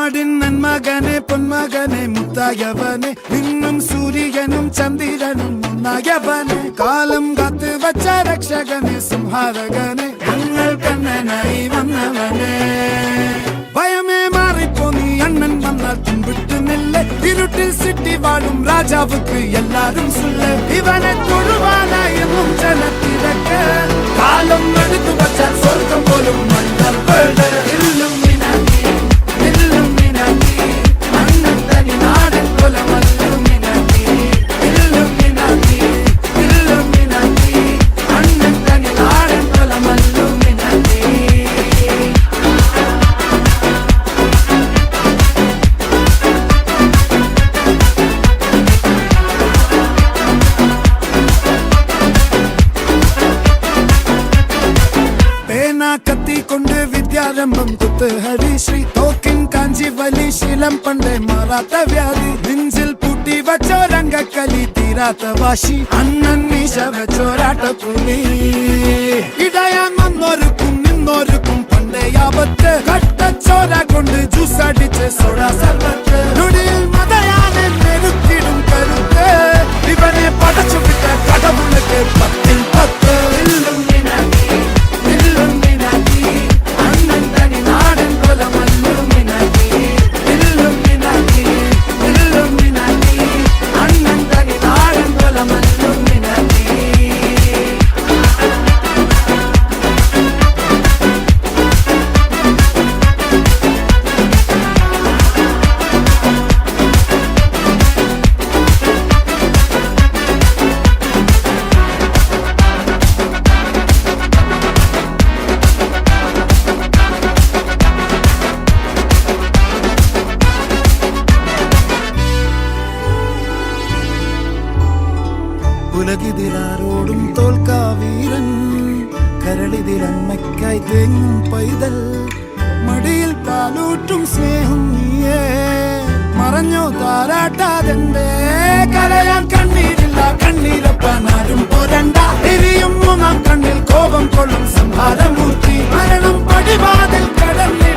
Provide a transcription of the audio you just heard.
നാടിൻ നന്മകനെ പൊന്മകനെ മുത്തായവനെ നിന്നും സൂര്യനും ചന്ദ്രനും ഒന്നായവനെ കാലം കാത്ത് വച്ച രക്ഷകനെ സംഹാരകനെ ഞങ്ങൾ കണ്ണനായി വന്നവനെ ഭയമേ മാറിപ്പോ നീ അണ്ണൻ വന്നാൽ പിൻവിട്ടു നില്ല ഇരുട്ടിൽ സിറ്റി വാഴും രാജാവുക്ക് എല്ലാരും സുല്ല ഇവനെ തൊഴുവാനായി എന്നും ജനത്തിരക്ക് കാലം എടുത്തു വച്ചാൽ സ്വർഗം പോലും മണ്ണൽ കത്തി കൊണ്ട് വിദ്യാരംഭം കുത്ത് ഹരിശ്രീ തോക്കിൻ കാഞ്ചി വലി ശീലം പണ്ടേ മാറാത്ത വ്യാധി നെഞ്ചിൽ പൂട്ടി വച്ചോരംഗക്കലി തീരാത്ത വാശി അണ്ണൻ മീശ വെച്ചോരാട്ടപ്പുലി ഇടയാൻ വന്നോർക്കും നിന്നോർക്കും പണ്ടേ ആപത്ത് കട്ടച്ചോര കൊണ്ട് ജ്യൂസ് അടിച്ച് സോഡ സർവത്ത് നൊടിയിൽ മതയാനെ മെരുക്കിടും കരുത്ത് ഇവനെ പടച്ചു വിട്ട കടവുളക്ക് 10-10 ഉലകിതിലാരോടും തോൽക്കാ വീരൻ കരളിതിലമ്മയ്ക്കായി തേങ്ങും പൈതൽ മടിയിൽ പാലൂട്ടും സ്നേഹം നീയേ മറഞ്ഞോ താരാട്ടാതെന്തേ കരയാൻ കണ്ണീരില്ല കണ്ണീരപ്പാനാരും പോരണ്ട എരിയും മൂന്നാം കണ്ണിൽ കോപം കൊള്ളും സംഹാരമൂർത്തി മരണം പടിവാതിൽ കടന്നേ